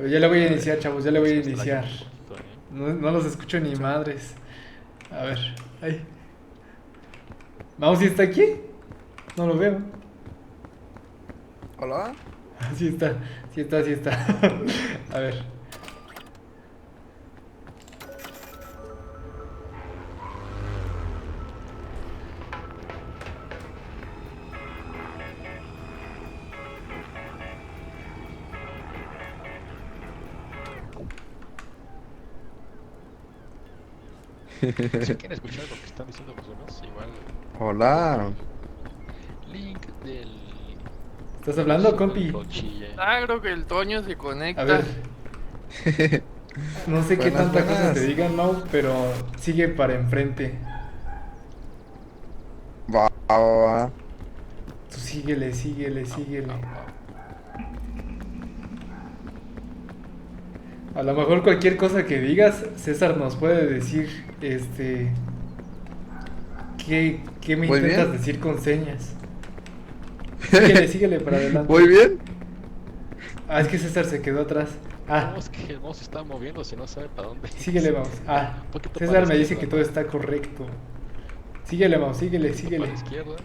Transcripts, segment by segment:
A ver, ya le voy a iniciar, chavos, ya le voy a Es que está iniciar. lagueando un poquito, ¿eh? No, no los escucho ni madres. A ver, ay. ¿Mouse está aquí? No lo veo. ¿Hola? Sí está, sí está, sí está. A ver. Si quieren escuchar lo que están diciendo los demás, igual Hola. link del ¿Estás hablando, curso del compi? Crunchy. Claro que el Toño se A ver, conecta. no sé qué Buenas, tanta cosa te buenas. digan, Mau, pero sigue para enfrente. Va, va, va. Tú síguele, síguele, síguele. A lo mejor cualquier cosa que digas, César nos puede decir, ¿qué me Muy intentas bien. decir con señas? Síguele, síguele para adelante. Muy bien. Ah, es que César se quedó atrás. Ah, No, es que el mouse se está moviendo si no sabe para dónde. síguele, vamos. Ah, Un poquito para César la me dice que izquierda, todo ¿no? está correcto. Síguele, vamos, síguele, Un poquito para síguele. la izquierda.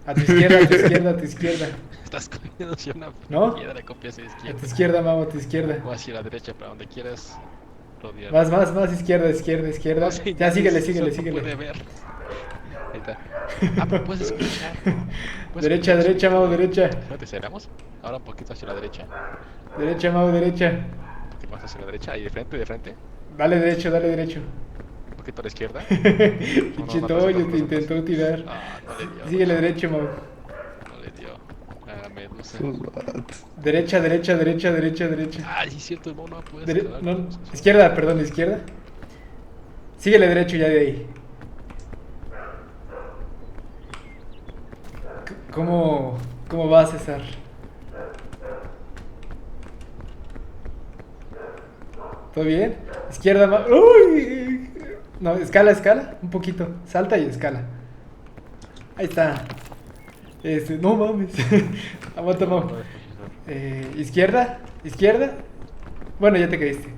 A tu izquierda, a tu izquierda, a tu izquierda. Estás comiendo hacia una ¿No? piedra, copia hacia la A izquierda. tu izquierda, Mau, a tu izquierda. O hacia la derecha, para donde quieras rodear. Más, izquierda, izquierda, izquierda. No sé, Ya, síguele, eso síguele, no puede síguele. ver. Ahí está. Ah, pero puedes escuchar. Puedes Derecha, escuchar derecha, Mau, derecha. Espérate, ¿cerramos? Ahora un poquito hacia la derecha. Derecha, Mau, derecha. Un poquito más hacia la derecha. Ahí de frente, de frente. Dale derecho, dale derecho. Un poquito a la izquierda. Pinche no, Toño, no, te intentó tirar. Ah, no le dio. Síguele derecho, Mau. No le dio. Ah, medusa. Sus vatos. Derecha, derecha, derecha, derecha, derecha. Ah, sí, es cierto, el mono no puede escalar. No, como se- izquierda, perdón, izquierda. Síguele derecho ya de ahí. ¿Cómo va, César? ¿Todo bien? Izquierda, ¡Uy! No, escala, escala. Un poquito. Salta y escala. Ahí está. No mames. Aguanta, No, Mau. no es profesor. Izquierda, izquierda. Bueno, ya te caíste.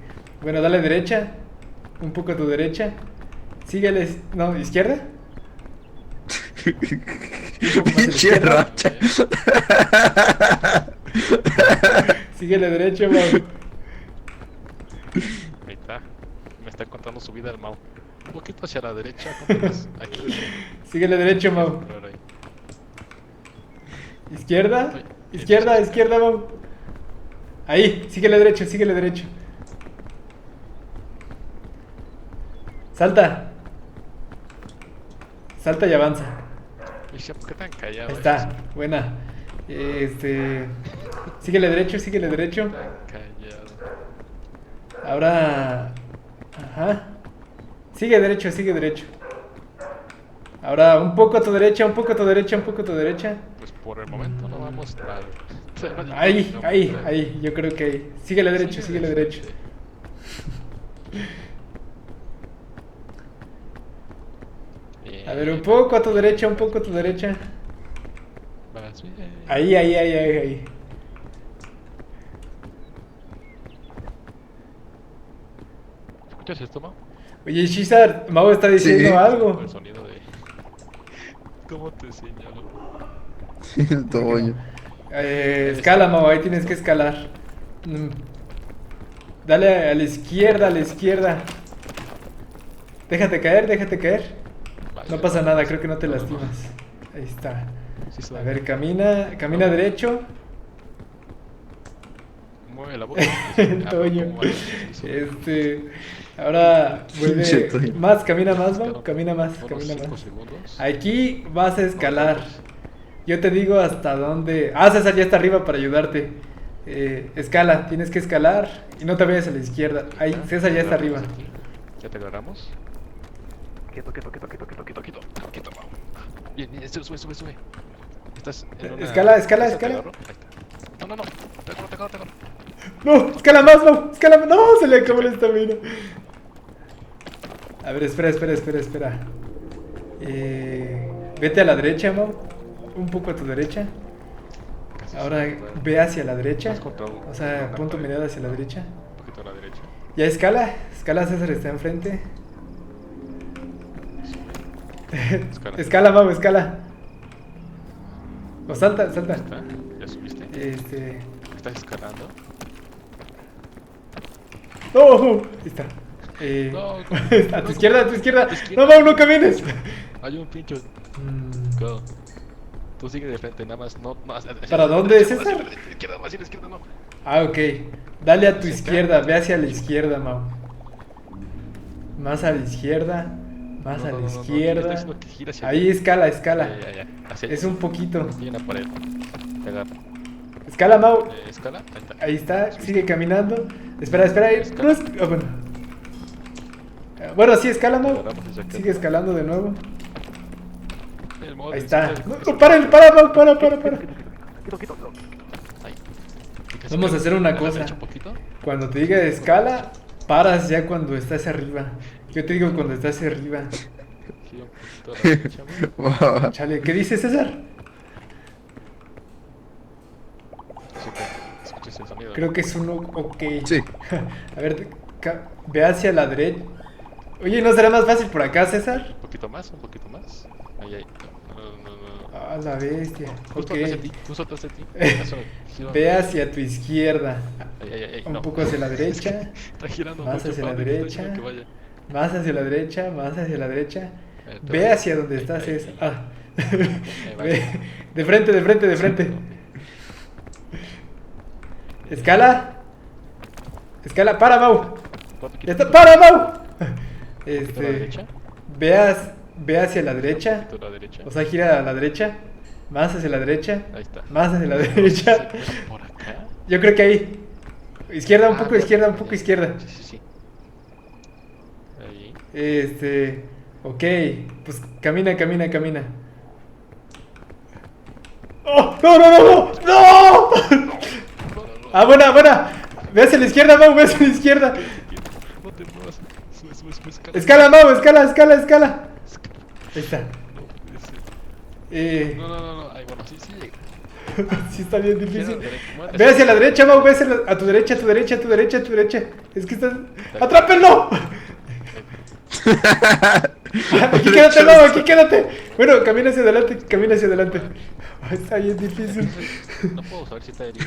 Bueno, dale derecha. Un poco a tu derecha. Síguele. No, izquierda. Un poco más a la Pinche izquierda. racha. Síguele derecho, Mau. Ahí está. Me está contando su vida el Mau. Un poquito hacia la derecha. ¿Cuánto más? Aquí. Síguele derecho, Mau. Pero ahí. Izquierda. Uy, Izquierda, eso. izquierda, Mau. Ahí, síguele derecho, síguele derecho. Salta. Salta y avanza. Dice, ¿por qué tan callado? Ahí está, buena. Síguele derecho, síguele derecho. Tan callado. Ahora. Ajá. Sigue derecho, sigue derecho. Ahora un poco a tu derecha, un poco a tu derecha, un poco a tu derecha. Pues por el momento no vamos mal. Ahí, No, ahí, pero- ahí. Yo creo que ahí. Síguele derecho, Sigue síguele de derecho. frente. A ver, un Bien, poco a tu derecha, un poco a tu derecha. vas bien. Ahí, ahí, ahí, ahí, ahí. ¿Escuchas esto, Mau? Oye, Shizar, Mau está diciendo Sí. algo. El sonido de... ¿Cómo te señalo? El Toño. Escala, Mau, ahí tienes que escalar. Dale a la izquierda, a la izquierda. Déjate caer, déjate caer. Vale, No pasa vale, nada, vale. creo que no te No, lastimas. Ahí está. Sí se A da. ver, camina derecho. Mueve la boca. El Ah, Toño. ¿cómo va? Sí, Ahora Pinche vuelve Toño. más, camina más, Mau, Espera camina más, unos camina 5 más. segundos. Aquí vas a escalar. No, pues. Yo te digo hasta dónde. Ah, César ya está arriba para ayudarte. Escala, tienes que escalar y no te vayas a la izquierda. Ahí, César ya está arriba. Aquí. ¿Ya te agarramos? Quieto, quieto, quieto, quieto, quieto, quieto, quieto. Quieto, Mau. Bien, bien, sube, sube, sube. Estás en una... Escala, escala, ¿Esa te escala. agarró? Ahí está. No, no, no. Te agarro, te agarro, te agarro. No, escala más, no, escala más. No, se le acabó la estamina. A ver, espera. Vete a la derecha, Mau. Un poco a tu derecha. sí, Ahora sí, claro. ve hacia la derecha. Vas contra un- O sea, una pon tu pared. mirada hacia la derecha. Un poquito a la derecha. Ya escala. Escala, César está enfrente. Sube. Escala. Escala, Mau, escala. O salta, salta. ¿Está? ¿Ya subiste? ¿Estás escalando? ¡No! Ahí está. No, ¿cómo? A tu izquierda, a tu izquierda. A tu izquierda. No, Mau, no camines. Hay un pincho. Mm, Go. Tú sigue de frente, nada más. No, ¿Para dónde es Izquierda, César? izquierda, más a la izquierda, no. Ah, ok. Dale a tu Se izquierda, cae. ve hacia la izquierda, Mau. Más a la izquierda, más a la Está izquierda. diciendo que gira hacia Ahí escala, escala. Ya. Hacia Es un poquito. Y una pared. Te agarra. Escala, Mau. Escala. Ahí está. Ahí está, sigue caminando. Espera, espera, ahí. Escala. No es... ah, bueno. Bueno, sí, escala, Mau. Agarramos esa cara. Sigue escalando de nuevo. El modo Ahí de está. izquierda, No, para, Mau, para. Quito. Ahí. Vamos a hacer una A la cosa. derecha un poquito. Cuando te diga escala, paras ya cuando estás arriba. Yo te digo cuando estás arriba. Gira un poquito a la derecha, ¿no? Va. Chale, ¿qué dice César? ¿Escuchas el sonido? Creo que es uno ok. Sí. A ver, ve hacia la derecha. Oye, ¿no será más fácil por acá, César? Un poquito más. Ahí. No. Ah, la bestia. Justo Ok. atrás de ti. Justo atrás de ti. Eso, gira. Ve hacia tu izquierda. Ahí. Un No. poco hacia la derecha. Está girando Más mucho, hacia la padre, está derecha. diciendo que vaya. Más hacia la derecha, más hacia la derecha. Te Ve vas. hacia donde Ahí, estás, ahí. César. Ah. va. Ve. De frente. Escala. Escala, para, Mau. Ya está, para, Mau. ¿Poquito a la derecha? Ve hacia la derecha. ¿Poquito a la derecha? O sea, gira a la derecha. Más hacia la derecha. Ahí está. Más hacia la derecha. ¿Por acá? Yo creo que ahí. Izquierda, un Ah, poco izquierda, un ya. poco izquierda. Sí. Ahí. Ok. Pues camina. ¡Oh! ¡No! ¡No! Ah, buena. Ve hacia la izquierda, Mau, ve hacia la izquierda. No te muevas. Sube, escala. Escala, Mau, escala. Ahí está. No puede ser. No. No. Ay, bueno, sí llega. Sí está bien difícil. Gira, Ve hacia la derecha, Mau, ve a tu derecha. Es que estás... ¡Atrápenlo! Aquí quédate, Mau, aquí quédate. Bueno, camina hacia adelante. Ay, está bien difícil. No puedo saber si está herido.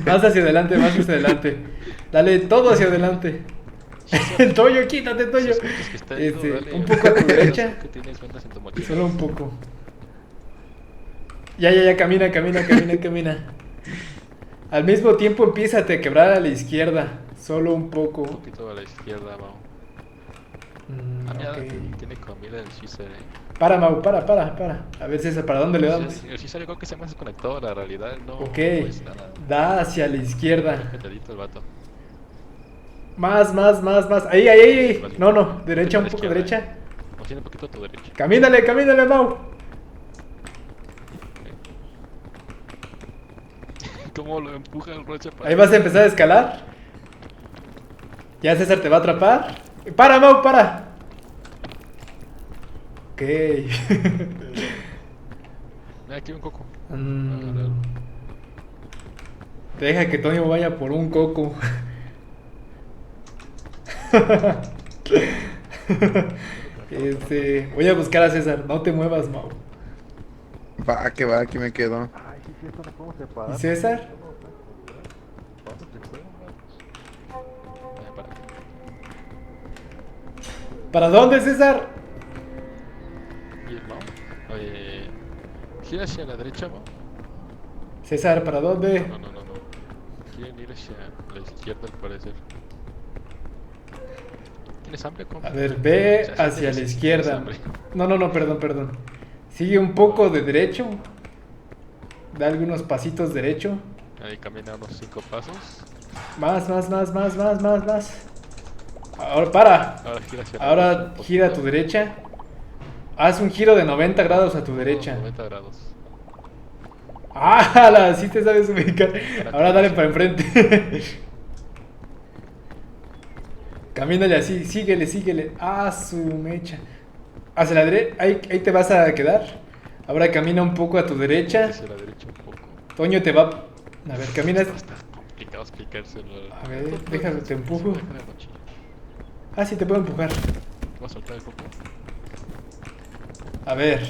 Más hacia adelante. Dale todo hacia adelante. El Toyo, quítate, Si Toyo. escuchas que está herido, dale. Un poco a tu derecha. Que tienes vendas en tu mochila. Solo un poco. Ya, camina. Al mismo tiempo empieza a quebrar a la izquierda. Solo un Un poco. poquito a la izquierda, Mau. Mira, Ok. tiene comida el Caesar, Para, Mau, para. A ver, César, ¿para dónde le damos? El Caesar yo creo que se me ha desconectado a la realidad. No, Ok. no es nada. Da hacia la izquierda. Petadito el vato. Más. Ahí. No. Derecha, un poco derecha. O tiene un poquito a tu derecha. Camínale, Mau. ¿Cómo lo empuja el Rocha para Ahí vas a empezar a escalar. Ya César te va a atrapar. Para, Mau, para. Ok. Mira, aquí hay un coco. Mm. Deja que Toño vaya por un coco. Voy a buscar a César. No te muevas, Mau. Va, aquí me quedo. Ay, sí, esto no podemos separar. ¿Y César? ¿Para dónde, César? Y el Mau. Gira hacia la derecha, Mau. César, ¿para dónde? No. Quieren ir hacia la izquierda, al parecer. ¿Tienes hambre, compa? A ver, ve O sea, sí hacia tienes- la tienes izquierda. hambre. No, perdón. Sigue un poco de derecho. Da algunos pasitos derecho. Ahí camina unos 5 pasos. Más. Ahora para. Ahora gira hacia la Ahora derecha un gira a tu poquito. derecha. Haz un giro de 90 grados a tu derecha. 90 grados. ¡Ah! Sí te sabes ubicar. Ahora dale para enfrente. Camínale así, síguele. Ah, su mecha. Hacia la derecha, ahí te vas a quedar. Ahora camina un poco a tu derecha. Hacia la derecha un poco. Toño te va... A ver, caminas... Está complicado explicárselo. A ver, déjalo, te empujo. Déjame la mochila. Ah, sí, te puedo empujar. Voy a soltar el coco. A ver.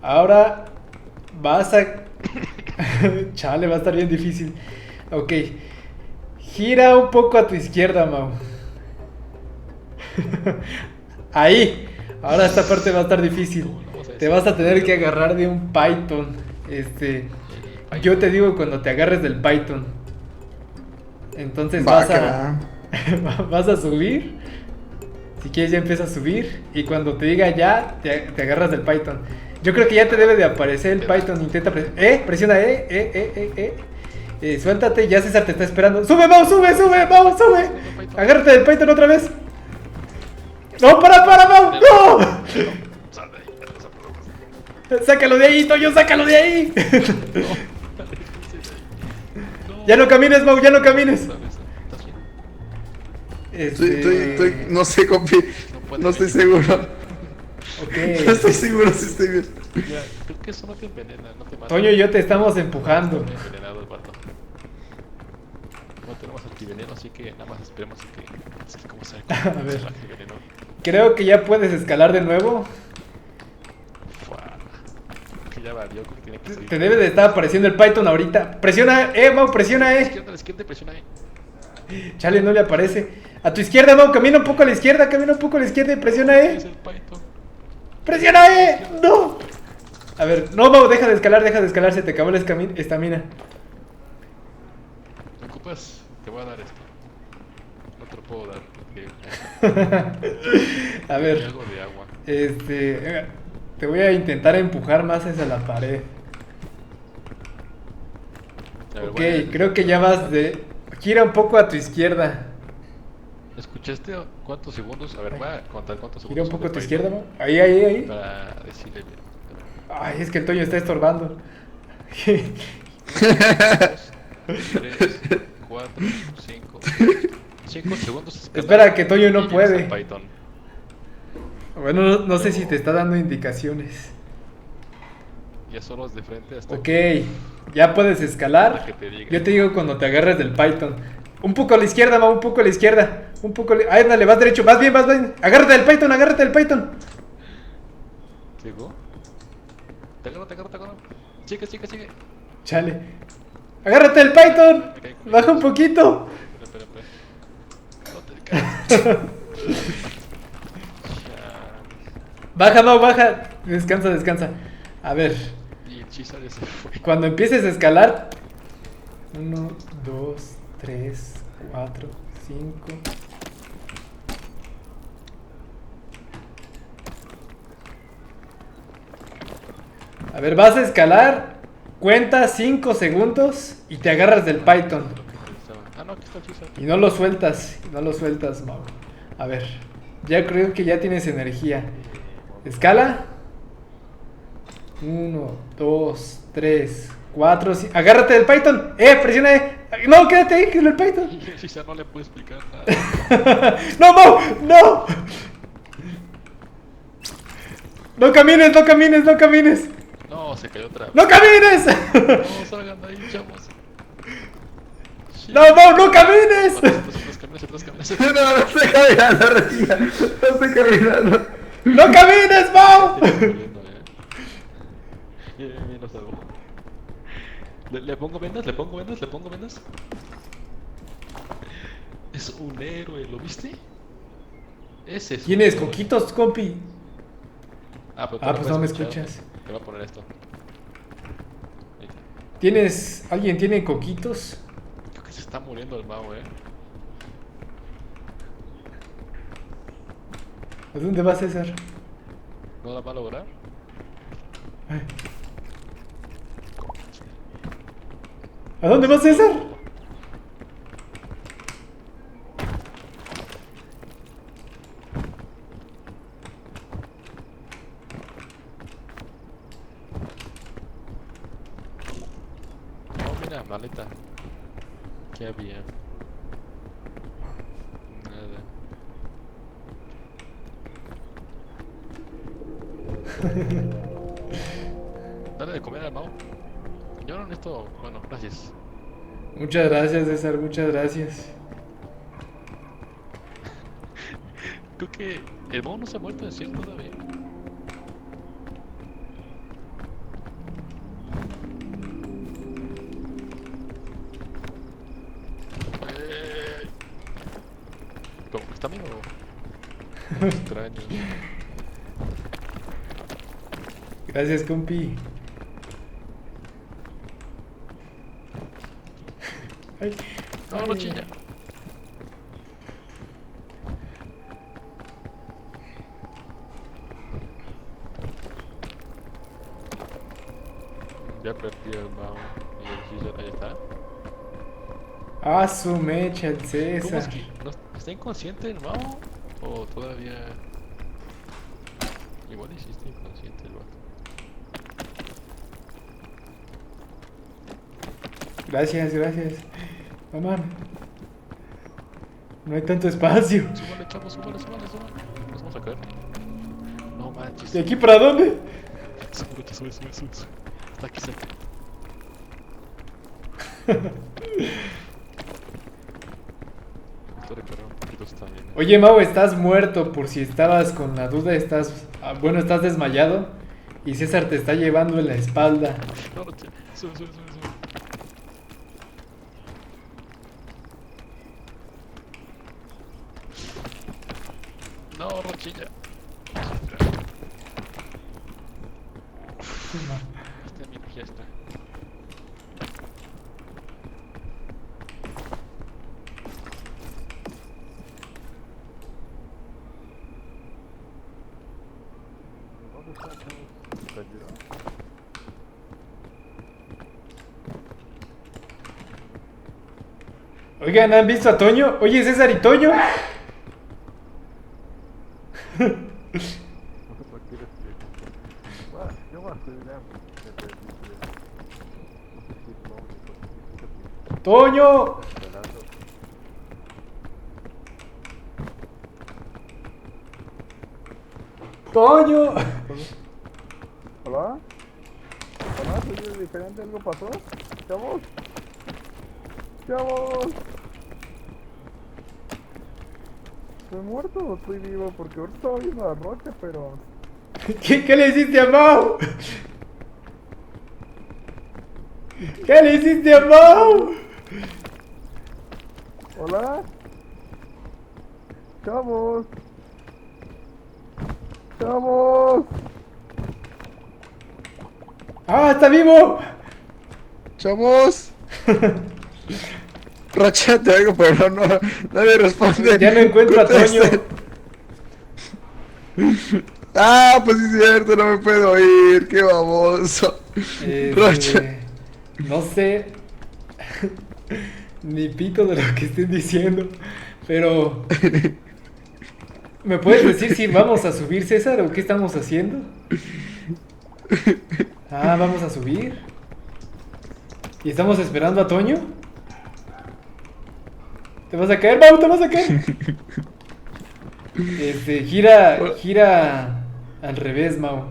Ahora vas a... Chale, va a estar bien difícil. Ok. Gira un poco a tu izquierda, Mau. Ahí. Ahora esta parte va a estar difícil. Te vas a tener que agarrar de un Python. Yo te digo cuando te agarres del Python. Entonces Va, vas que a... va. vas a subir. Si quieres ya empieza a subir. Y cuando te diga ya, te agarras del Python. Yo creo que ya te debe de aparecer el Python. Intenta presiona suéltate, ya César te está esperando. ¡Sube, Mau! ¡Sube, sube! ¡Mau, sube! Agárrate del Python otra vez. ¡No, para, Mau! ¡No! Sal de ahí, no se ¡Sácalo de ahí, Toño! ¡Sácalo de ahí! No. Ya no camines, Mau, ya no camines. ¿Estás bien? Estoy, no sé, compi. No estoy seguro. Ok. No estoy seguro si estoy bien. Ya, creo que eso no te envenena, no te mata. Toño y yo te estamos empujando. Está envenenado el vato. No tenemos antiveneno, así que nada más esperemos a que... Así como sea. A ver. El antiveneno. Creo que ya puedes escalar de nuevo. Fua. Que ya valió, creo que tiene que salir. Te debe de estar apareciendo el Python ahorita. Presiona Mau, presiona A la izquierda y presiona ahí. Chale, no le aparece. A tu izquierda, Mau, camina un poco a la izquierda, y presiona Es el Python. ¡Presiona ¡No! A ver, no, Mau, deja de escalar, se te acabó la estamina. ¿Me ocupas? Te voy a dar esto. No te lo puedo dar. Porque A ver, algo de agua. te voy a intentar empujar más hacia la pared. A ver, Ok, bueno, creo que ya vas de... Gira un poco a tu izquierda. ¿escuchaste cuántos segundos? A ver, voy a contar cuántos segundos. Gira un son poco a de tu Python izquierda, Mau. Ahí. Para decirle. Ay, es que el Toño está estorbando. 2, 3, 4, 5. 5 segundos. Espera, que Toño no y llegas puede. al Python. Bueno, no sé si te está dando indicaciones. Ya solo es de frente hasta Ok, ya puedes escalar. Para que te diga. Yo te digo cuando te agarres del Python. Un poco a la izquierda, Mau, un poco a la izquierda. Ahí, dale, vas derecho, vas bien. Agárrate del Python. ¿Llegó? Te agarro. Sigue. Chale. Agárrate del Python. Baja un poquito. Espera. No te caigas. Baja, Mau, baja. Descansa. A ver, Y el Chisa ya se fue. cuando empieces a escalar. 1, 2, 3, 4, 5. A ver, vas a escalar. Cuenta 5 segundos y te agarras del Python. Ah, no, aquí está el Chisa. Y no lo sueltas, Mau. A ver, ya creo que ya tienes energía. Escala. 1, 2, 3, 4, 5. Agárrate del Python. Presiona No, quédate ahí, con el Python. Y el Chisa no le puedo explicar nada. No, Mau, no. No camines. No, se cayó otra vez. ¡No camines! No, salgan de ahí, chavos. ¡No, Mau, no camines! Atrás, No estoy caminando, Regina. No estoy caminando. ¡No camines, Mau! Bien, lo salvo. ¿Le pongo vendas? Es un héroe, ¿lo viste? Ese es. ¿Tienes coquitos, compi? Pero tú Pues no me puedes escuchar. escuchas. Te voy a poner esto. Ahí. ¿Alguien tiene coquitos? Creo que se está muriendo el Mao, ¿A dónde vas, César? ¿No la va a lograr? Ay. ¿A dónde vas, César? Oh, mira, maleta. ¿Qué había? Nada. Dale de comer al Mao. Yo no necesito... Bueno, gracias. Muchas gracias, César, muchas gracias. Creo que el mono no se ha muerto de cierto todavía. ¿Cómo que está medio extraño? Gracias, compi. Ay, No, no chilla. Ya perdí el mouse y el César, ahí está. Ah, su mecha, el ¿Cómo es César. que está inconsciente el mouse? ¿O todavía...? Igual y sí está inconsciente el vato. Gracias, gracias. Mamá. No hay tanto espacio. Súbale, chavos, súbale. Nos vamos a caer. No manches. ¿De aquí para dónde? Sube. Está aquí cerca. Estoy recargando un poquito también. Oye, Mau, estás muerto. Por si estabas con la duda, estás. Bueno, estás desmayado. Y César te está llevando en la espalda. No, sube. No, Rochilla. Mira, ya está. Oigan, ¿han visto a Toño? Oye, César y Toño. Toño. Toño. ¿Hola? ¿Hola? ¿Soy diferente? ¿Algo pasó? ¿Chavos? ¡Chavos! ¿Estoy muerto o estoy vivo? Porque ahorita estaba viendo la rocha, pero... ¿Qué le hiciste a Mau? ¿Qué le hiciste a Mau? ¿Hola? ¡Chavos! ¡Chavos! ¡Ah, está vivo! ¡Chavos! Rocha, te oigo, pero no me responde. Ya no encuentro a Toño. Ah, pues sí es cierto, no me puedo oír, qué baboso. Rocha. No sé ni pito de lo que estén diciendo, pero ¿me puedes decir si vamos a subir, César, o qué estamos haciendo? Ah, vamos a subir. ¿Y estamos esperando a Toño? ¿Te vas a caer, Mau? ¿Te vas a caer? Gira al revés, Mau.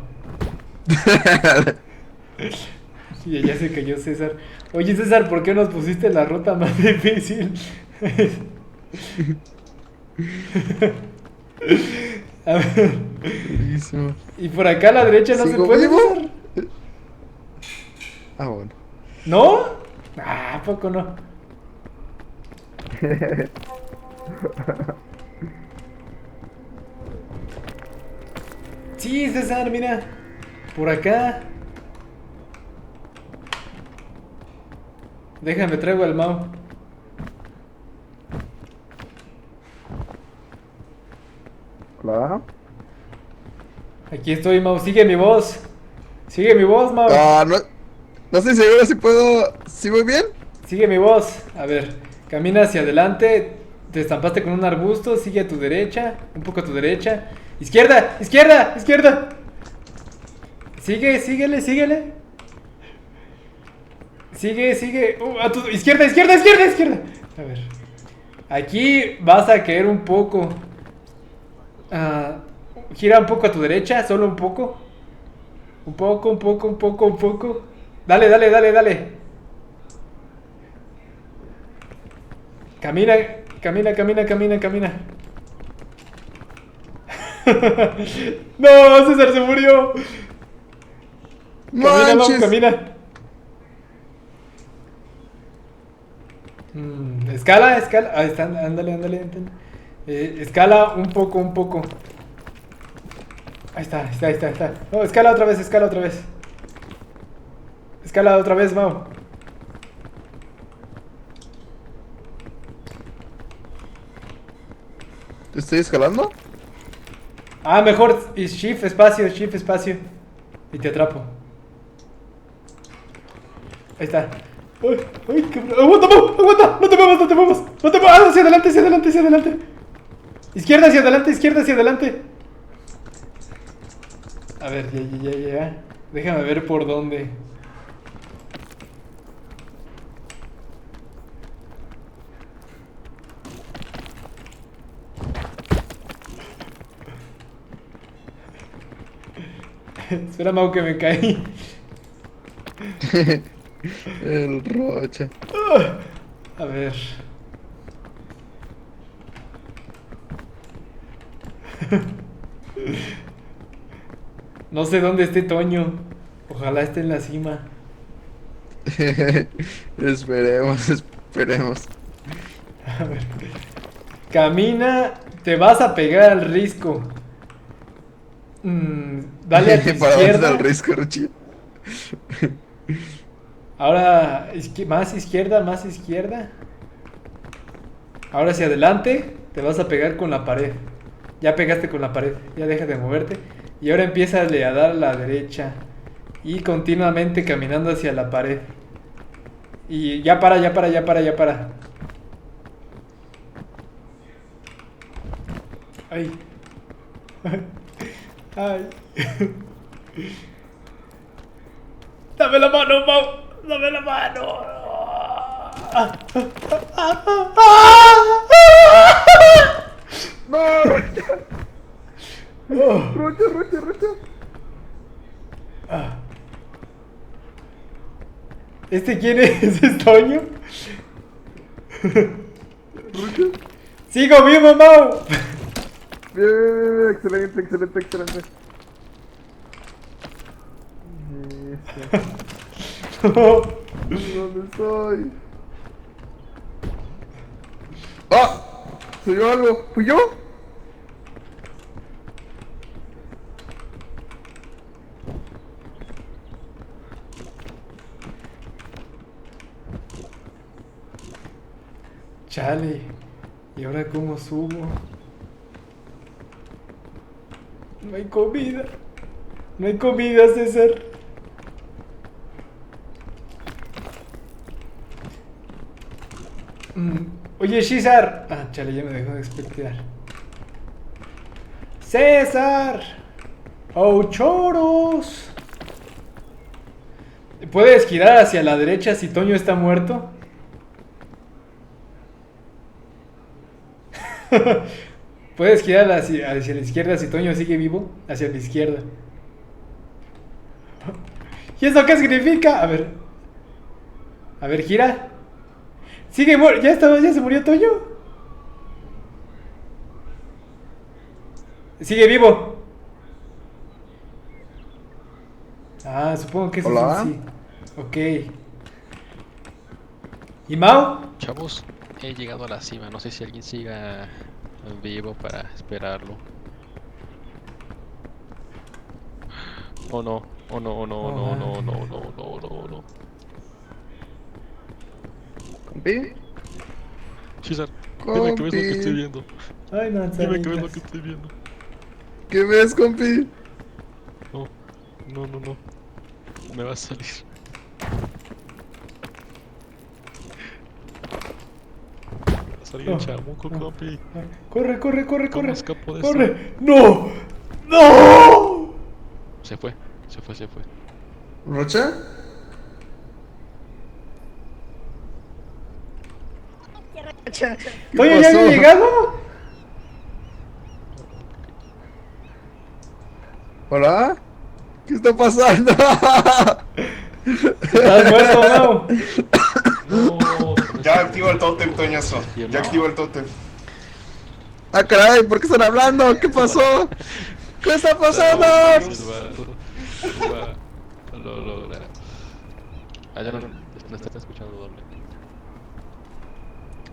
Sí, ya se cayó César. Oye, César, ¿por qué nos pusiste la ruta más difícil? A ver. Y por acá a la derecha no se ¿Sigo puede, vivo? César. Ah, bueno. ¿No? Ah, ¿a poco no? Sí, César, mira. Por acá. Déjame, traigo al Mau. Hola. Aquí estoy, Mau. Sigue mi voz. Sigue mi voz, Mau. Ah, no estoy seguro si puedo. ¿Sí voy bien? Sigue mi voz. A ver, camina hacia adelante. Te estampaste con un arbusto. Sigue a tu derecha. Un poco a tu derecha. Izquierda, izquierda, izquierda. Síguele. Sigue. A tu izquierda. A ver. Aquí vas a caer un poco. Gira un poco a tu derecha, solo un poco. Un poco. Dale, dale, dale, dale. Camina, camina, camina, camina, camina. No, César se murió. Camina, Mau, ¡Manches! camina. Escala, escala. Ahí está, ándale, ándale, ándale. Escala un poco, un poco. Ahí está, ahí está, ahí está, ahí está. No, escala otra vez, escala otra vez. Escala otra vez, Mau. ¿Te estoy escalando? Ah, mejor. Y shift, espacio, shift, espacio. Y te atrapo. Ahí está. Ay, ay, aguanta, Mau, aguanta. No te muevas, no te muevas. No te muevas. Hacia adelante, hacia adelante, hacia adelante. Izquierda hacia adelante, izquierda hacia adelante. A ver, ya. Déjame ver por dónde. Espera, Mau, que me caí. El Rocha. A ver. No sé dónde esté Toño. Ojalá esté en la cima. Esperemos, esperemos. A ver. Camina, te vas a pegar al risco. Dale a tu ¿Para dónde está izquierda. el risco, Rochi? Ahora más izquierda, más izquierda. Ahora hacia adelante, te vas a pegar con la pared. Ya pegaste con la pared, ya deja de moverte. Y ahora empiezas a dar a la derecha. Y continuamente caminando hacia la pared. Y ya para, ya para, ya para, ya para. Ay. Ay. Dame la mano, Mau. Dame la mano. ¡No, Rocha! Oh. ¡Rocha! Ah. ¿Este quién es? ¿Es Toño? ¿Rocha? ¡Sigo vivo, Mau! Bien, excelente. ¿Dónde estoy? ¡Ah! ¿Soy yo algo? ¿Fui yo? Chale. ¿Y ahora cómo subo? No hay comida. No hay comida, César. Oye, César. Ah, chale, ya me dejó de expectar. César. Oh, choros. ¿Puedes girar hacia la derecha si Toño está muerto? ¿Puedes girar hacia la izquierda si Toño sigue vivo? Hacia la izquierda. ¿Y eso qué significa? A ver. A ver, gira. Sigue muerto. ¿Ya se murió Toño? Sigue vivo. Ah, supongo que eso Hola. sí. Ok. ¿Y Mau? Chavos, he llegado a la cima. No sé si alguien siga vivo para esperarlo. Oh no, oh no, oh no, Oh, no, no, man. no, no, no, no, no. ¿Compi? César, dime qué ves lo que estoy Compi. viendo. Ay, Dime qué ves lo manzanitas. que estoy viendo. ¿Qué ves, compi? No, no, no, no. Me va a salir. Me va a salir el chamuco, compi. Corre, corre, corre, ¿Cómo corre. escapo de Corre. ¡No! ¡No! Se fue. ¿Rocha? ¿Qué Oye, ¿ya había llegado? ¿Hola? ¿Qué está pasando? ¿Estás muerto, Mau? No, Ya activa el tótem, Toñazo. Ya activa el tótem. Ah, caray, ¿por qué están hablando? ¿Qué pasó? ¿Qué está pasando? Lo logra. Ah, ya no está escuchando doble.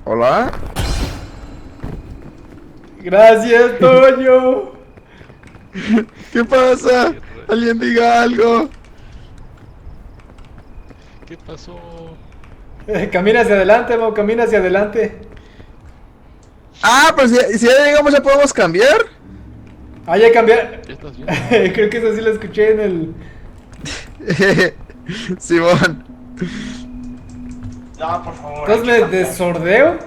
¿Hola? Gracias, Toño. ¿Qué pasa? Alguien diga algo. ¿Qué pasó? Camina hacia adelante, Mau, camina hacia adelante. Ah, pero si ya llegamos, ya podemos cambiar. Ah, ya cambié. ¿Ya estás bien? Creo que eso sí lo escuché en el... Simón. No, por favor. Entonces me desordeo.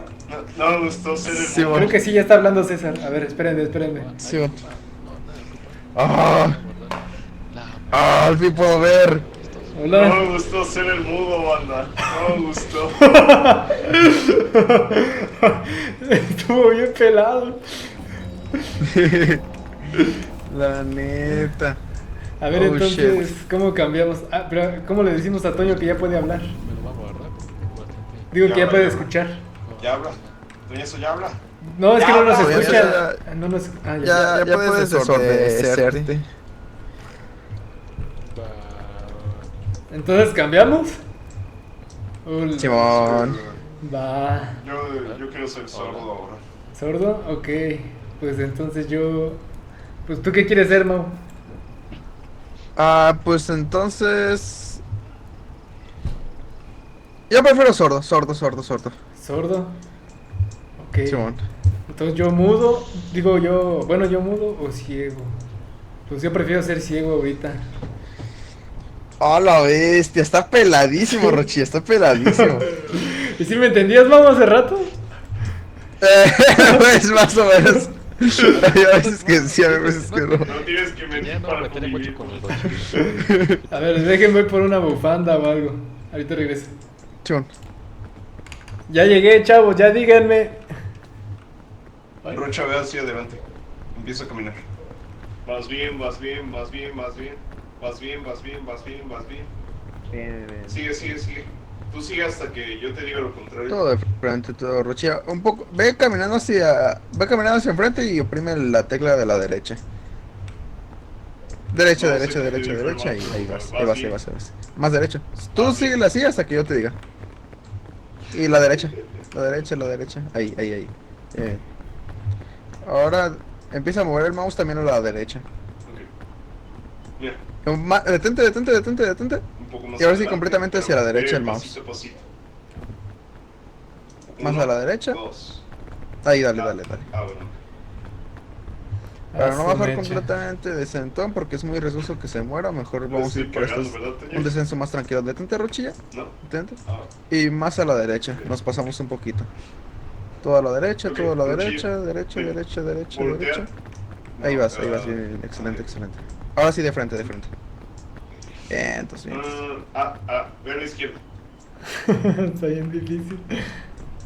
No me gustó ser el Sí, bueno. Creo que sí, ya está hablando César. A ver, espérenme. Simón. Ah, al fin puedo ver. No Hola. me gustó ser el mudo, banda. No me gustó. Estuvo bien pelado. La neta. A ver, Oh, entonces, shit. ¿cómo cambiamos? Ah, pero ¿cómo le decimos a Toño que ya puede hablar? Me lo va a guardar porque tengo bastante. Digo Ya que ya habla, puede ya habla. escuchar. Ya habla. Toñazo, ya habla. No, es que Ya no nos habla, escucha. No nos... Ah, ya. Ya puedes desordecerte. Entonces, ¿cambiamos? Ul- Simón. Va. Yo quiero ser sordo ahora. ¿Sordo? Ok. Pues entonces yo... Pues ¿tú qué quieres ser, Mau? Ah, pues entonces. Yo prefiero sordo. ¿Sordo? Ok. Simón. Entonces yo mudo, digo yo, bueno, yo mudo o ciego. Pues yo prefiero ser ciego ahorita. Oh, la bestia, está peladísimo, Rochi, está peladísimo. ¿Y si me entendías, Mau, hace rato? Pues más o menos. Hay veces que sí, hay veces que no. No tienes que Ya mentir no para me tenía mucho convivir. con el Roche. A ver, déjenme por una bufanda o algo. Ahorita regreso. Simón. Ya llegué, chavos, ya díganme. Rocha, ve hacia adelante. Empieza a caminar. Vas bien, vas bien, vas bien, vas bien. Vas bien, vas bien, vas bien, vas bien. Sigue, sigue, sigue. Tú sigue hasta que yo te diga lo contrario. Todo de frente, todo, Rochi. Un poco. Ve caminando hacia enfrente y oprime la tecla de la derecha. Derecha, No, derecha, sí, derecha, sí, derecha, sí, y sí, ahí sí, vas, sí, ahí vas, sí. ahí vas, ahí vas. Más derecho. Tú Ah, sí. síguela así hasta que yo te diga. Y la derecha, la derecha, la derecha. Ahí, ahí, ahí. Ahora empieza a mover el mouse también a la derecha. Ok. Mira, Detente, detente, detente, detente. un poco más Y ahora sí, adelante, completamente pero hacia la derecha ve el mouse. pasito, pasito. Más Uno, a la derecha. Dos. Ahí, dale, dale, dale. Ah, bueno. Para no su bajar mecha. completamente de sentón porque es muy riesgoso que se muera, mejor Lo vamos a estoy ir por pagando, estos. ¿verdad, Toño? Un descenso más tranquilo. Detente, Rochilla. No. Detente. Ah, Y más a la derecha. Nos pasamos un poquito. Toda a la derecha, Ok, toda a la Rochilla, derecha, derecha, ven, derecha, derecha, voltea. derecha. No, Ahí vas, bien, ah, bien, excelente, excelente. Ahora sí, de frente, de frente. Bien, entonces bien. ve a la izquierda. Está bien difícil.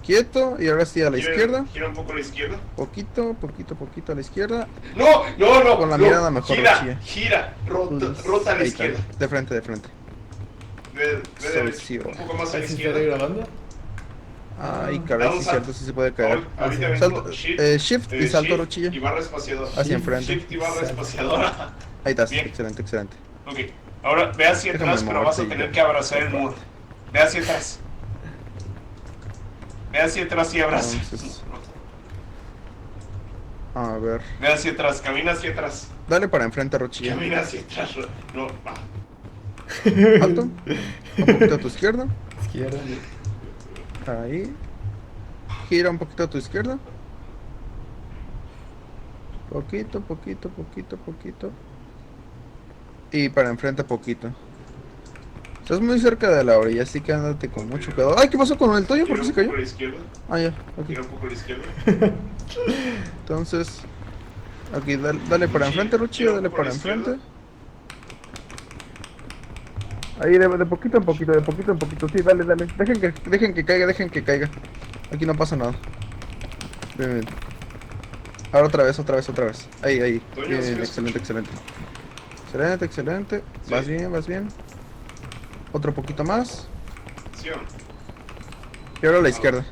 Quieto, y ahora sí a la Gira- izquierda. Gira un poco a la izquierda. Poquito, poquito, poquito a la izquierda. No, no, no. Con la no. mirada mejor, Gira, Rochilla. gira, rota a la Ahí está, izquierda. de frente, de frente. Ve derecha, Socio. un poco más a la ¿Ahí sí estaré izquierda. grabando? Ay, Da caray, un sí, salto. cierto, sí se puede caer. Ahorita vengo. Salto, shift y salto, shift Rochilla. Y barra espaciadora. Hacia enfrente. Shift y barra espaciadora. Ahí estás, Bien. excelente, excelente. Ok, ahora ve hacia Déjame atrás, pero vas a moverte y tener ya. que abrazar el muro. Ve hacia atrás. Ve hacia atrás y abraza. Entonces- A ver. Ve hacia atrás, camina hacia atrás. Dale para enfrente, Rochilla. Camina hacia atrás. No, va. Alto. Un poquito a tu izquierda. Izquierda. Ahí. Gira un poquito a tu izquierda. Poquito, poquito, poquito, poquito. Y para enfrente poquito. Estás muy cerca de la orilla, así que ándate con mucho cuidado. Ay, ¿qué pasó con el Toyo? ¿Por Gira qué un se poco cayó? a la izquierda. Ah, ya, Gira ok. un poco a la izquierda. Entonces, aquí dale para enfrente, Ruchillo, dale para enfrente. Ahí de poquito en poquito, de poquito en poquito. Sí, dale, dale. Dejen que caiga, dejen que caiga. Aquí no pasa nada. Bien, bien. Ahora otra vez, otra vez, otra vez. Ahí, ahí. Toño, Bien, sí bien, me excelente, escucho. excelente. Excelente, excelente. Sí. Vas bien, vas bien. Otro poquito más. ¿Sí o no? Y ahora a la izquierda.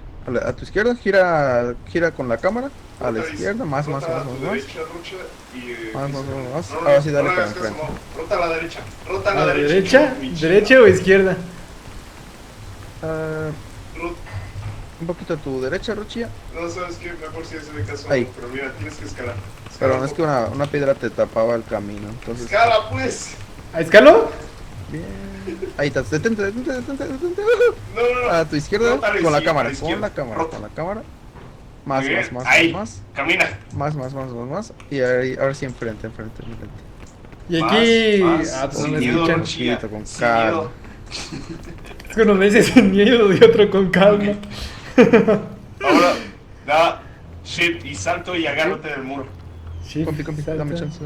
A tu izquierda, gira con la cámara. A la izquierda, más. Rota a tu Más. derecha, Rocha, y, Más. No, Ahora sí, dale no le para hagas caso, enfrente. no. Rota a la derecha. Rota a ¿A la la derecha. derecha? mi ¿Derecha chingada. o izquierda? Ro- Un poquito a tu derecha, Rochilla. No, sabes qué, mejor si hace de caso. Ahí. Pero mira, tienes que escalar. Pero Escala no es un que poco. una piedra te tapaba el camino. Entonces, Escala, pues. ¿A escalo? bien. Ahí estás, detente. No. A tu izquierda, Rota a la con la izquierda, cámara, a la izquierda. Rota. con la cámara. Más. Muy bien. Ahí. Más. Camina. Y ahora sí enfrente. Y aquí. Más. Ah, pues no Sin me miedo, escuchan. Rochilla. Poquito, con Sin calma. miedo. Es que uno me dice sin miedo y otro con calma. Ahora, da shit y salto y agárrate del muro. Shift, Compi, salta, dame chance.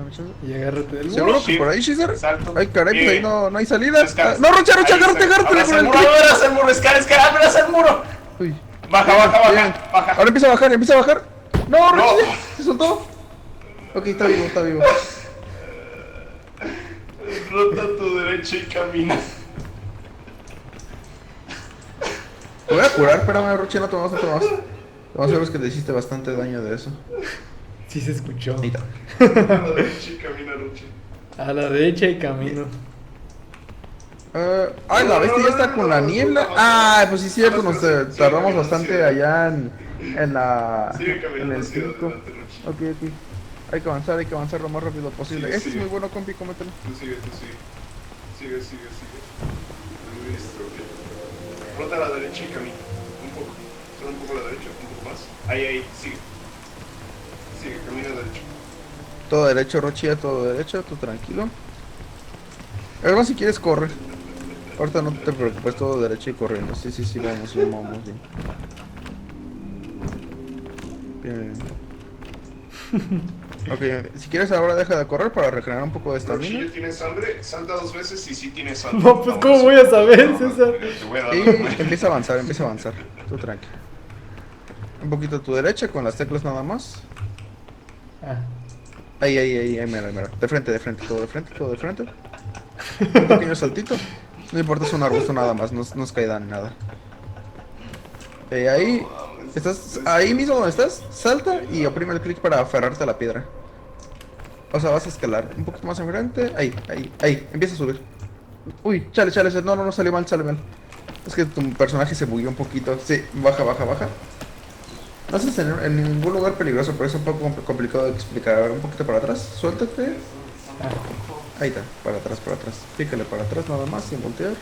Y agárrate del muro. ¿Seguro que Shift, por ahí, Shizar? salto. Ay, caray, pues ahí Bien. no hay salida. Escala. No, Rocha, Ahí agárrate está. con Abraza el el muro, clic. abraza el muro, escala, abraza el muro. Uy. Baja. Bien. Ahora empieza a bajar. No, No. Rocha, se soltó. Ok, está vivo. Rota a tu derecha y camina. Te voy a curar, espérame, Rocha, no te vas. Vamos a ver que te hiciste bastante daño de eso. Sí se escuchó. Ahí está. A la derecha y camina, Roche. A la derecha y camino. La bestia ya está con la niebla. Pues sí, cierto, nos tardamos bastante allá en la. Sigue En caminando el hacia 5. adelante, Roche. Ok. Hay que avanzar lo más rápido posible. Sí, Este es sí. muy bueno, compi, cómetelo. Tú sigue. Sigue. Listo, ok. Rota a la derecha y camina. Un poco. Solo un poco a la derecha, un poco más. Ahí, sigue. Camina a la derecha. Todo derecho, Rochilla, todo derecho, tú tranquilo. Ahora si quieres corre. Ahorita no te preocupes, todo derecho y corriendo. Sí, vamos bien. Bien. Ok, si quieres ahora deja de correr para regenerar un poco de estamina. Rochilla, ¿tienes hambre? Salta 2 veces y sí tienes hambre. No, pues ¿cómo voy a saber, César? Te voy a dar Y empieza a avanzar. Tú tranqui. Un poquito a tu derecha con las teclas nada más. Ah. Ahí, mira. De frente, todo de frente. Un pequeño saltito. No importa, es un arbusto nada más, no es caída ni nada. Ahí, estás ahí mismo donde estás, salta y oprime el clic para aferrarte a la piedra. O sea, vas a escalar un poquito más enfrente. Ahí, empieza a subir. Uy, chale, no, salió mal. Es que tu personaje se bugueó un poquito. Sí, baja. No estás en ningún lugar peligroso, pero es un poco complicado de explicar. A ver, un poquito para atrás, suéltate. Ahí está, para atrás. Pícale para atrás nada más, sin voltear.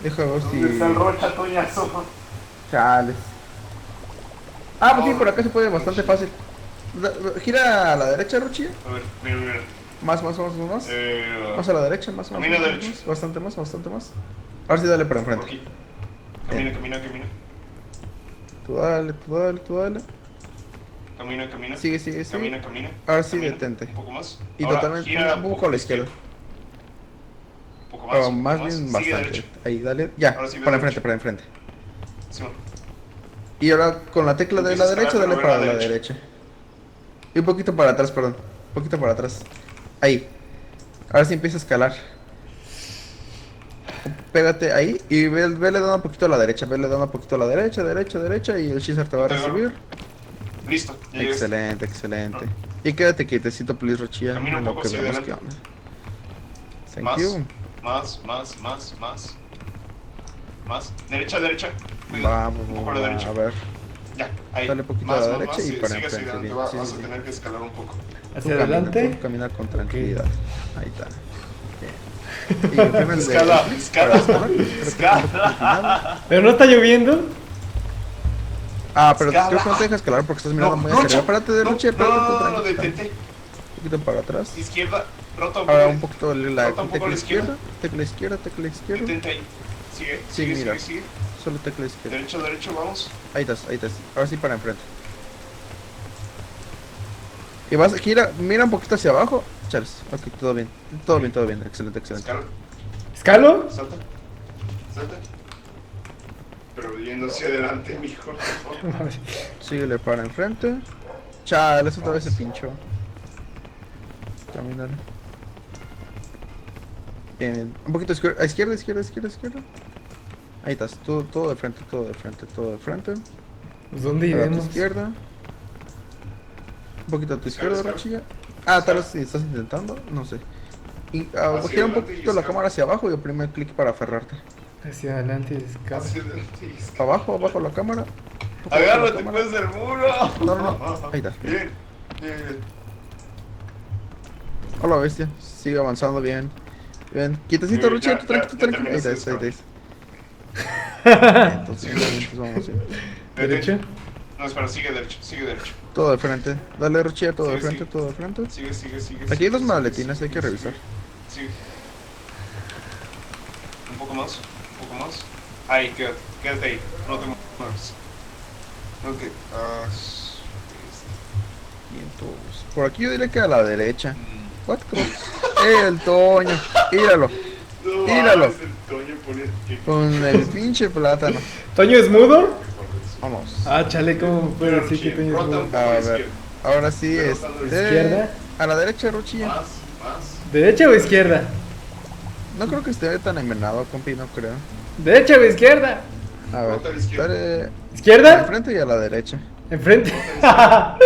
Deja ver si... ¿Dónde está el Rocha, Toñazo? Chales. Pues sí, por acá se puede bastante fácil. Gira a la derecha, Rochilla. A ver, mira. Más. Más a la derecha, más. Camina derecho. Bastante más. Ahora sí dale para Por enfrente. aquí. Camina. Tú dale. Camina. Sigue. Camina. Ahora sí, Camina. detente. Un poco más. Y Ahora, totalmente gira un poco a la izquierda. Un poco más. un Más poco bien Sigue bastante. derecho. Ahí, dale. Ya, Ahora sí, ve para derecho. enfrente. Sí, bueno. Y ahora con la tecla de la Empieza a derecha, escalar, dale pero para ve a la la derecha. Y un poquito para atrás, perdón. Un poquito para atrás. Ahí. Ahora sí empieza a escalar. Pégate ahí y vele dando un poquito a la derecha. Derecha y el Shizar te va a recibir. Listo. Ya llegaste. Excelente. Y quédate quietecito, please, Rochilla. Camina un en lo poco que hacia vemos adelante. qué onda. Thank Más. you. Más. Derecha. Cuidado. Un poco a la derecha. A ver. Ya, ahí. Dale poquito a la derecha y sí, para sigue hacia enfrente, adelante. bien. Vas Sí, a sí. tener que escalar un poco. Hacia adelante. Puedes caminar con tranquilidad. Ahí está. Bien. Y oprime el de- Escala. para escalar. Escala. Pero no está lloviendo. Pero creo que no te deja escalar porque estás mirando muy hacia arriba. Espérate de Roche, No, detente. Un poquito para atrás. Izquierda. Rota un Ahora poco. un poquito la Rota un poco a la izquierda. tecla izquierda. Detente ahí. Sigue. Solo tecla izquierda. Derecho, vamos. Ahí estás. Ahora sí para enfrente. Y mira un poquito hacia abajo. Charles, ok, todo bien. Excelente. ¿Escalo? Salta. Pero yendo hacia adelante, mijo. Síguele para enfrente. Chales, otra vez se pinchó. Camínale. Bien, bien. Un poquito a izquierda, izquierda, izquierda, izquierda. Ahí estás, todo de frente, todo de frente, todo de frente. Pues, ¿dónde Ahora a tu iremos? izquierda. Un poquito a tu izquierda, Escala. Rochilla. Ah, tal vez si estás intentando, no sé. Y gira un adelante y poquito la escala. cámara hacia abajo y oprime clic para aferrarte. Hacia adelante, escala. Hacia adelante y escala. Abajo, abajo la cámara. Agárrate La cámara. pues del muro. No, no, no. Ahí está. Bien, bien, bien. Hola, bestia. Sigue avanzando bien. Bien. Quietecito, Ya, Rochilla, ya, tranquilo, ya tranquilo. Ahí está, terminaste, ahí está. Entonces, vamos bien. ¿Derecha? No, espera, sigue derecho, sigue derecho. Todo de frente. Dale, Rochilla, todo de Sí, frente, sí. todo de frente. Sigue, sigue, sigue. Aquí hay sigue, dos sigue, maletines, sigue, hay que sigue, revisar. Sigue. Un poco más, un poco más. Ahí, quédate ahí, no te muevas. Ok, Vientos. Por aquí yo diría que a la derecha. What cross? El Toño. Míralo. No, Tíralo. mames, el Toño pone que- Con el pinche plátano. ¿Toño es mudo? Vamos. Ah, chale, ¿cómo puede decir que Toño es Rota un mudo? poco A a la ver. izquierda. Ahora sí Pero es. a la izquierda. A la derecha, Rochilla. Más, más. ¿Derecha o izquierda? No creo que esté tan envenenado, compi, no creo. ¿Derecha o izquierda? A ver. Rota a la izquierda. Dale al ¿Izquierda? frente y a la derecha. ¿Enfrente? A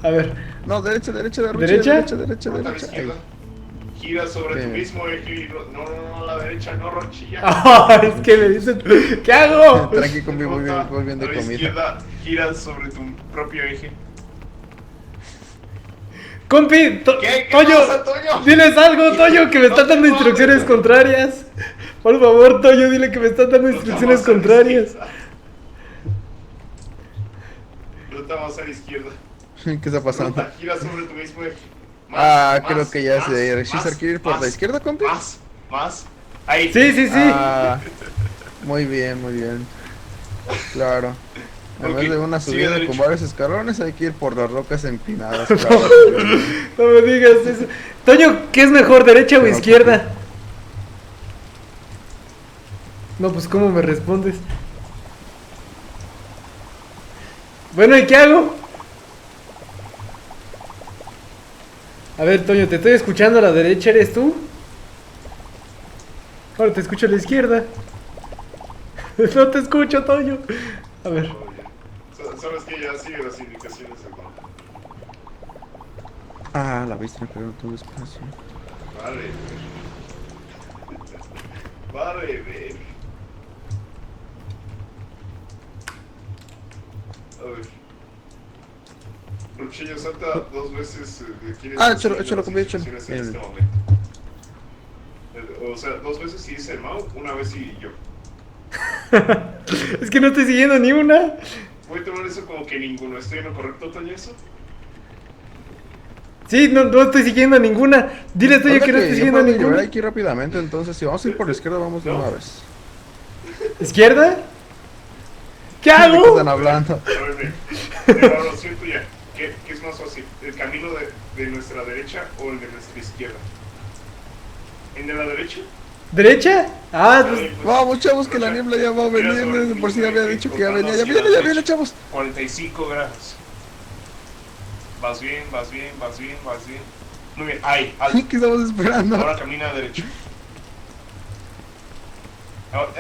ver. No, derecha, derecha, Rochilla. ¿Derecha? Derecha, derecha, Rota a la derecha. izquierda. Ahí. Gira sobre Bien. tu mismo eje y no, a la derecha, no, Rochilla. Ah, es que me dicen, ¿qué hago? Tranqui, compi, muy bien, Rota muy bien a de la comida. izquierda, gira sobre tu propio eje. Compi, ¿Qué Toño, pasa, Toño? diles algo, Toño, que me No están te dando mames. instrucciones contrarias. Por favor, Toño, dile que me están dando instrucciones Rota más a la contrarias. izquierda. Rota más a la izquierda. ¿Qué está pasando? Rota, gira sobre tu mismo eje. Más, Ah, más, creo que ya más, sé. más, Shizar quiere ir por la más, izquierda, compi. Más. Ahí. Sí, sí, sí. Ah, muy bien, muy bien. Claro. En Ok, vez de una sigue subida derecho. con varios escalones, hay que ir por las rocas empinadas. Claro. No me digas eso. Toño, ¿qué es mejor, derecha o Pero, izquierda? No, pues, ¿cómo me respondes? Bueno, ¿y qué hago? A ver, Toño, te estoy escuchando a la derecha, ¿eres tú? Ahora te escucho a la izquierda. No te escucho, Toño. A ver. Sabes que ya sigue las indicaciones del mapa. Ah, la viste, pero todo espacio. Vale, ver. A ver. Ruchillo, salta 2 veces. ¿Quieres Ah, decir échalo, las compi, échalo. instrucciones en Bien, este bien. momento? O sea, 2 veces si dice el Mau, 1 vez y yo. Es que no estoy siguiendo ni una. Voy a tomar eso como que ninguno. ¿Estoy en lo correcto, Toño, eso? Sí, no estoy siguiendo ninguna. Dile, Toño, Oiga, que no estoy yo siguiendo puedo llevar ninguna. aquí rápidamente, entonces si vamos a ir por la izquierda, vamos de ¿No? una vez. ¿Izquierda? ¿Qué ¿De qué hago? están hablando? A ver, pero lo siento ya. ¿Qué es más fácil? ¿El camino de nuestra derecha o el de nuestra izquierda? ¿El de la derecha? ¿Derecha? Ah, pues, Dale, pues. Vamos, chavos, que la niebla ya va a Mira venir. sobre el Por si ya había eje, dicho que ya contando venía. Ya hacia viene, la ya viene, derecha. chavos. 45 grados. Vas bien. Muy bien, ahí, alto. ¿Qué estamos esperando? Ahora camina derecho.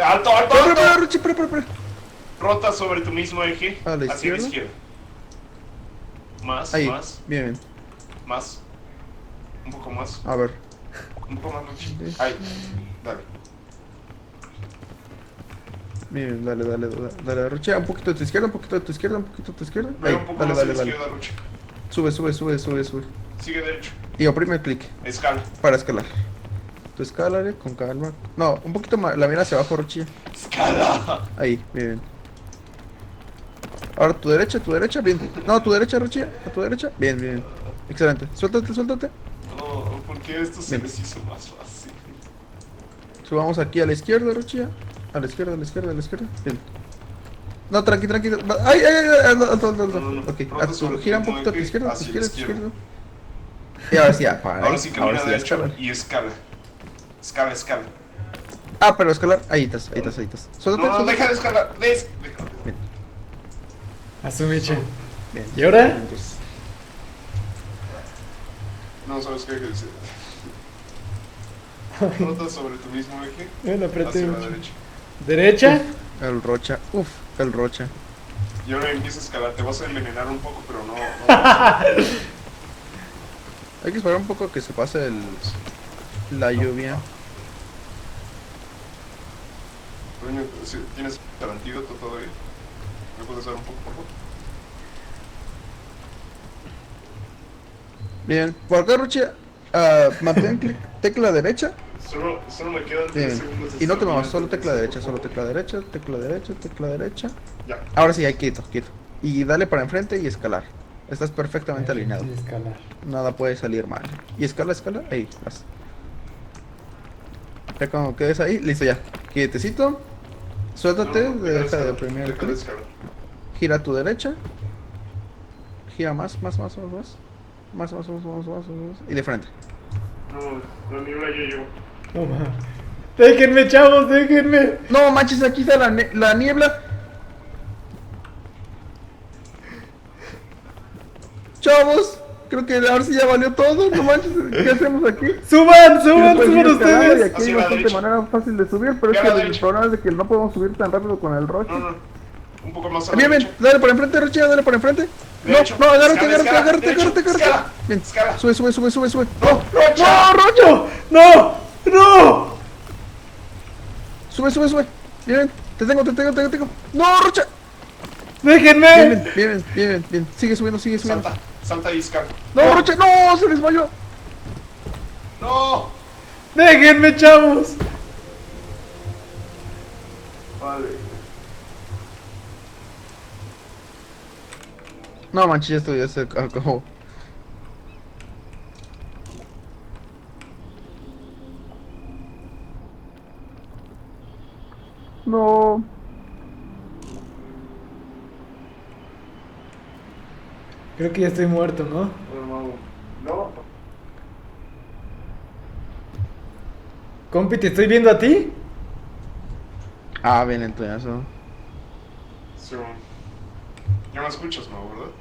¡Alto! Espera, Ruchi, espera. Rota sobre tu mismo eje ¿A la hacia la izquierda? izquierda. Más, Ahí, más, bien. más. Un poco más. A ver. Un poco más, Ruchi. Ahí, dale. Bien, dale, Ruchi, un poquito de tu izquierda, un poquito de tu izquierda, un poquito de tu izquierda. Ve Ahí, un poco dale, más a la dale. izquierda, Ruchi. Sube. Sigue derecho. Y oprime el clic Escala. para escalar. Tú escálale con calma. No, un poquito más, la mira hacia abajo, Ruchi. Escala. Ahí, bien. Ahora tu derecha, bien. No, a tu derecha, Ruchi, a tu derecha. Bien. Excelente. Suéltate. Oh, ¿por qué esto se Bien. les hizo más fácil? Subamos aquí a la izquierda, Ruchi. A la izquierda. Bien. No, tranqui. Ay, alto. No. Ok, Rota sobre tu gira un mismo poquito a tu eje izquierda, hacia la izquierda. Y ahora sí, ya, para. Ahora sí camina ya derecho escala. y escala. Escala. Ah, pero escalar. Ahí estás. Suéltate. No, deja de escalar. Deja. Bien. a su mecha. Bien. ¿Y ahora? Entonces, No sabes qué hay que decir. Rota sobre tu mismo eje. Bueno, apreté Hacia la mucho. derecha. ¿Derecha? El Rocha. Uf, el Rocha. Y ahora empieza a escalar. Te vas a envenenar un poco, pero no. Hay que esperar un poco a que se pase la lluvia. Coño, si ¿tienes el antídoto todavía? ¿Me puedes dar un poco, por favor? Bien, por acá, Rocha. Mantén tecla derecha. Solo me quedan 3 Bien. segundos. Y no te muevas, muevas, solo tecla derecha, solo tecla derecha, tecla derecha, tecla derecha. Ya. Ahora sí, ahí quieto, quieto. Y dale para enfrente y escalar. Estás perfectamente alineado. Y escalar. Nada puede salir mal. Y escala, escala. Ahí, vas. Ya cuando quedes ahí, listo ya. Quietecito. Suéltate, deja de oprimir el clic. Gira a tu derecha. Gira más. Más. Y de frente. No, la niebla ya llegó. No mames. Déjenme, chavos, déjenme. No manches, aquí está la niebla. Chavos, creo que ahora sí ya valió todo. No manches, ¿qué hacemos aquí? Suban Puedes ir escalando y ustedes. aquí hay Hacia la bastante derecha. manera fácil de subir, pero es Ya que a la el derecha. problema es de que no podemos subir tan rápido con el Roche. No. Un poco más a la Bien, derecha. dale para enfrente, Roche, dale para enfrente. Derecho. No, agárrate. Escala, derecho. Escala. Bien, Escala. sube. ¡No! ¡Rocha! ¡No, Rocho! ¡No! ¡No! Sube. Bien, te tengo. No, Rocha. ¡Déjenme! Bien. Sigue subiendo. Salta y escala. No, Rocha, no, se desmayó. ¡No! ¡Déjenme, chavos! Vale. No manches, esto ya se acabó. No. Creo que ya estoy muerto, ¿no? No. Compi, ¿te estoy viendo a ti? Ah, bien, entonces. Sí. Ya me escuchas, ¿no? ¿Verdad?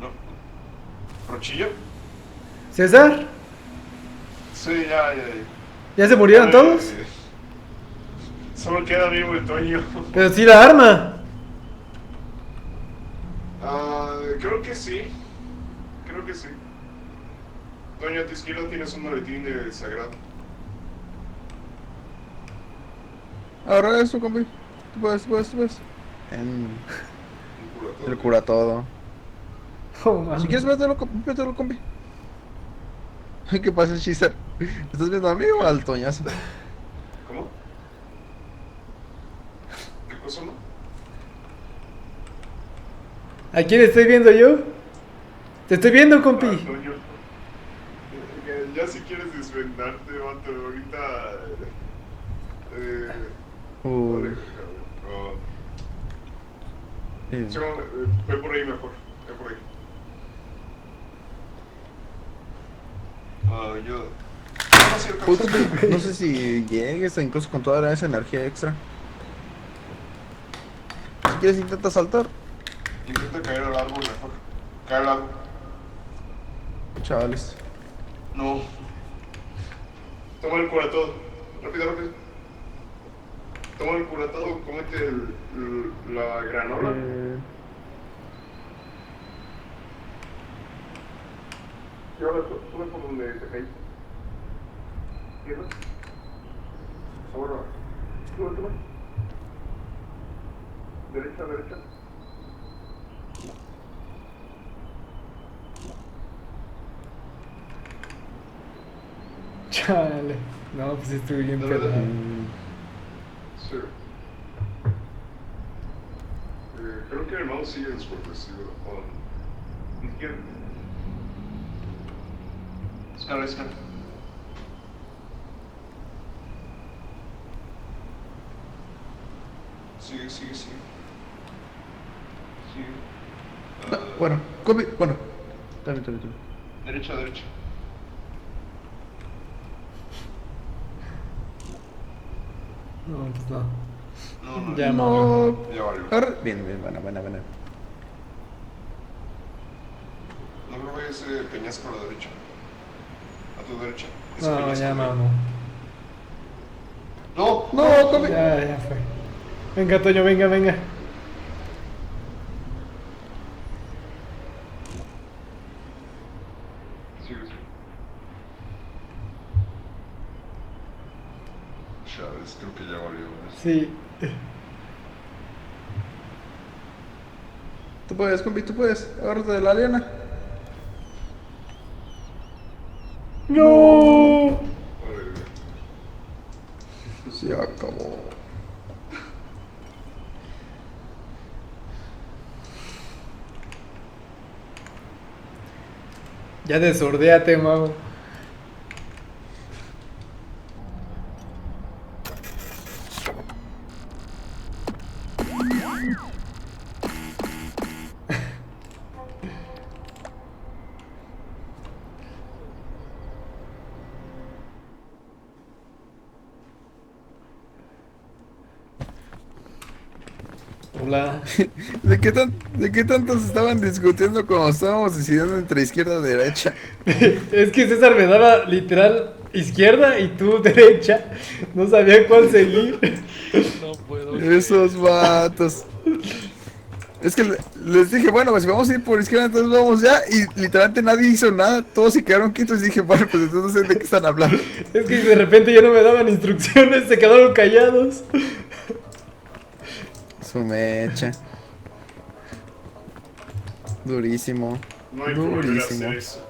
No. ¿Rochillo? ¿César? Sí, ya. ¿Ya se murieron todos? Solo queda vivo el Toño. Pero sí la arma. Creo que sí. Toño, a tu izquierda tienes un maletín de sagrado. Ahora eso, compi. Tú puedes. El cura todo. Oh, man. Si quieres, mételo, compi. ¿Qué pasa, Shizar? ¿Estás viendo a mí o al Toñazo? ¿Cómo? ¿Qué cosa, no? ¿A quién estoy viendo yo? Te estoy viendo, compi. Toño. Ya si quieres desvendarte, vato, ahorita... Uy. Sí, ve por ahí mejor. Ve por ahí. Yo... Puta, no sé si llegues incluso con toda esa energía extra. Si quieres, intenta saltar. Intenta caer al árbol mejor. Cae al árbol. Chavales. No. Toma el curatado. Rápido. Toma el curatado, cómete la granola. Y ahora sube por donde te caíste. ¿Cierra? Ahora, sube. Derecha. Chale. No, pues estoy bien De pedo. verdad. Sí. Creo que el mouse sigue desprotegido. Izquierda. Escala. Sigue. Bueno, compi, bueno. Dale. Derecha. No, pues no. No. Ya No. Ya valió. Bien, buena. No creo que ese peñasco a la derecha. tu derecha. No, ya no, no. No, No, come. Ya fue. Venga, Toño, venga, venga. Sigue, sigue. Chávez, creo que ya valió. Sí. Tú puedes, compi, tú puedes. Agárrate de la liana. ¡No! Se acabó. Ya desordéate, mago. Hola. ¿De qué tantos estaban discutiendo cuando estábamos decidiendo entre izquierda y derecha? Es que César me daba literal izquierda y tú derecha. No sabía cuál seguir. No puedo. Esos vatos. Es que les dije, bueno, pues si vamos a ir por izquierda, entonces vamos ya. Y literalmente nadie hizo nada. Todos se quedaron quietos y dije, bueno, pues entonces no sé de qué están hablando. Es que de repente ya no me daban instrucciones, se quedaron callados. Su mecha. Durísimo. No hay por qué Durísimo. hacer eso.